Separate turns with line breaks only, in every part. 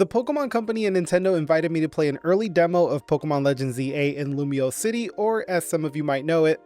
The Pokemon Company and Nintendo invited me to play an early demo of Pokémon Legends ZA in Lumio City, or as some of you might know it,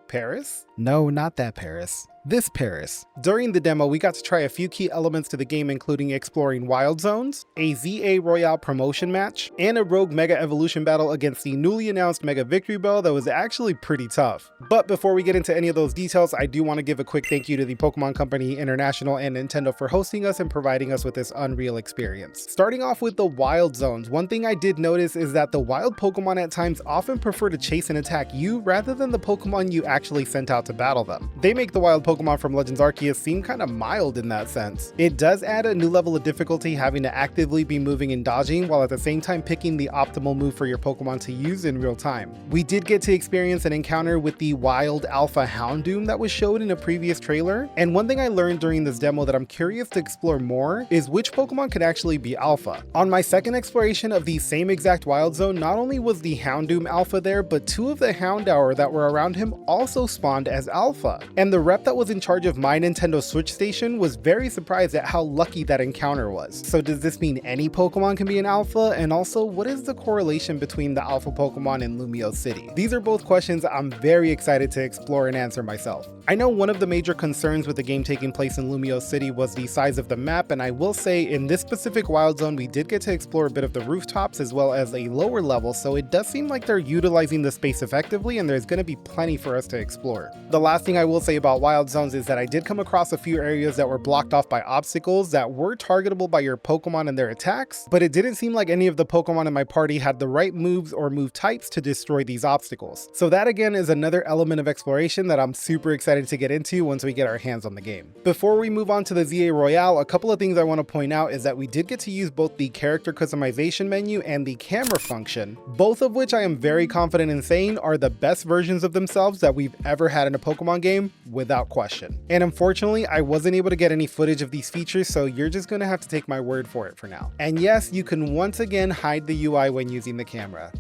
Paris? No, not that Paris. This Paris. During the demo, we got to try a few key elements to the game, including exploring wild zones, a ZA Royale promotion match, and a rogue Mega Evolution battle against the newly announced Mega Victory Bell that was actually pretty tough. But before we get into any of those details, I do want to give a quick thank you to the Pokemon Company International and Nintendo for hosting us and providing us with this unreal experience. Starting off with the wild zones, one thing I did notice is that the wild Pokemon at times often prefer to chase and attack you rather than the Pokemon you actually sent out to battle them. They make the wild Pokemon from Legends Arceus seem kind of mild in that sense. It does add a new level of difficulty having to actively be moving and dodging while at the same time picking the optimal move for your Pokemon to use in real time. We did get to experience an encounter with the wild Alpha Houndoom that was showed in a previous trailer, and one thing I learned during this demo that I'm curious to explore more is which Pokemon could actually be Alpha. On my second exploration of the same exact wild zone, not only was the Houndoom Alpha there, but two of the Houndour that were around him also spawned as Alpha, and the rep that was in charge of my Nintendo Switch station was very surprised at how lucky that encounter was. So does this mean any Pokemon can be an Alpha? And also, what is the correlation between the Alpha Pokemon and Lumio City? These are both questions I'm very excited to explore and answer myself. I know one of the major concerns with the game taking place in Lumio City was the size of the map, and I will say in this specific wild zone we did get to explore a bit of the rooftops as well as a lower level, so it does seem like they're utilizing the space effectively and there's going to be plenty for us to explore. The last thing I will say about wild zones is that I did come across a few areas that were blocked off by obstacles that were targetable by your Pokemon and their attacks, but it didn't seem like any of the Pokemon in my party had the right moves or move types to destroy these obstacles. So that again is another element of exploration that I'm super excited to get into once we get our hands on the game. Before we move on to the ZA Royale, a couple of things I want to point out is that we did get to use both the character customization menu and the camera function, both of which I am very confident in saying are the best versions of themselves that we've ever had in a Pokemon game, without question. And unfortunately, I wasn't able to get any footage of these features, so you're just gonna have to take my word for it for now. And yes, you can once again hide the UI when using the camera.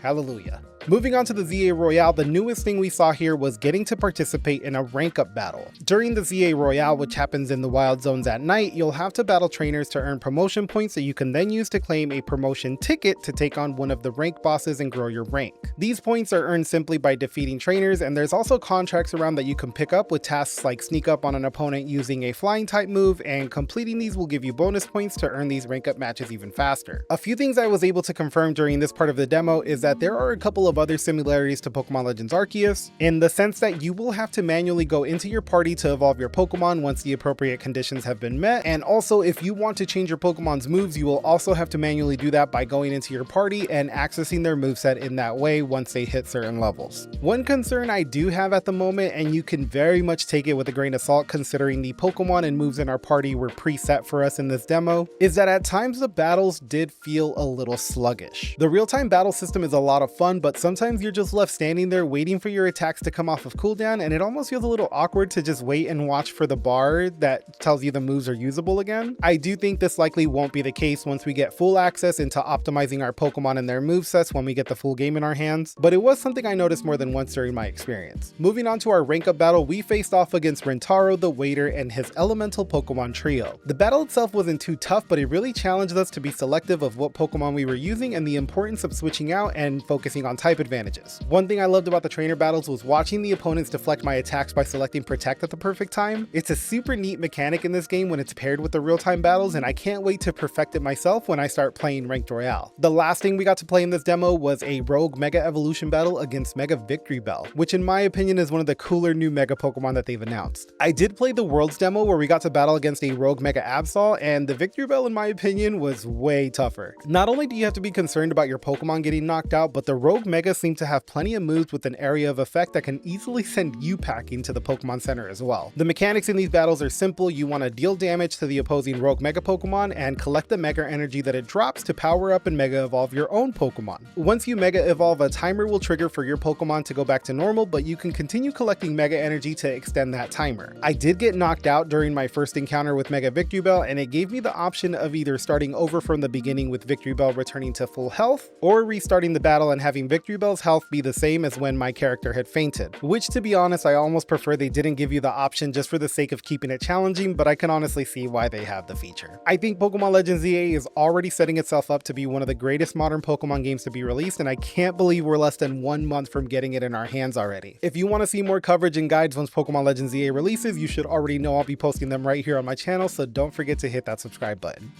Hallelujah. Moving on to the ZA Royale, the newest thing we saw here was getting to participate in a rank up battle. During the ZA Royale, which happens in the wild zones at night, you'll have to battle trainers to earn promotion points that you can then use to claim a promotion ticket to take on one of the rank bosses and grow your rank. These points are earned simply by defeating trainers, and there's also contracts around that you can pick up with tasks like sneak up on an opponent using a flying type move, and completing these will give you bonus points to earn these rank up matches even faster. A few things I was able to confirm during this part of the demo is that there are a couple of other similarities to Pokemon Legends Arceus, in the sense that you will have to manually go into your party to evolve your Pokemon once the appropriate conditions have been met, and also if you want to change your Pokemon's moves, you will also have to manually do that by going into your party and accessing their moveset in that way once they hit certain levels. One concern I do have at the moment, and you can very much take it with a grain of salt considering the Pokemon and moves in our party were preset for us in this demo, is that at times the battles did feel a little sluggish. The real-time battle system is a lot of fun, but sometimes you're just left standing there waiting for your attacks to come off of cooldown, and it almost feels a little awkward to just wait and watch for the bar that tells you the moves are usable again. I do think this likely won't be the case once we get full access into optimizing our Pokemon and their movesets when we get the full game in our hands, but it was something I noticed more than once during my experience. Moving on to our rank up battle, we faced off against Rintaro the Waiter and his elemental Pokemon trio. The battle itself wasn't too tough, but it really challenged us to be selective of what Pokemon we were using and the importance of switching out and focusing on type advantages. One thing I loved about the trainer battles was watching the opponents deflect my attacks by selecting Protect at the perfect time. It's a super neat mechanic in this game when it's paired with the real-time battles, and I can't wait to perfect it myself when I start playing Ranked Royale. The last thing we got to play in this demo was a rogue Mega Evolution battle against Mega Victory Bell, which in my opinion is one of the cooler new Mega Pokemon that they've announced. I did play the Worlds demo where we got to battle against a rogue Mega Absol, and the Victory Bell in my opinion was way tougher. Not only do you have to be concerned about your Pokemon getting knocked out, but the rogue Mega seem to have plenty of moves with an area of effect that can easily send you packing to the Pokemon Center as well. The mechanics in these battles are simple. You want to deal damage to the opposing rogue Mega Pokemon and collect the Mega Energy that it drops to power up and Mega Evolve your own Pokemon. Once you Mega Evolve, a timer will trigger for your Pokemon to go back to normal, but you can continue collecting Mega Energy to extend that timer. I did get knocked out during my first encounter with Mega Victory Bell, and it gave me the option of either starting over from the beginning with Victory Bell returning to full health, or restarting the battle and having Victory Pokebell's health be the same as when my character had fainted, which to be honest I almost prefer they didn't give you the option just for the sake of keeping it challenging, but I can honestly see why they have the feature. I think Pokémon Legends ZA is already setting itself up to be one of the greatest modern Pokemon games to be released, and I can't believe we're less than 1 month from getting it in our hands already. If you want to see more coverage and guides once Pokémon Legends ZA releases, you should already know I'll be posting them right here on my channel, so don't forget to hit that subscribe button.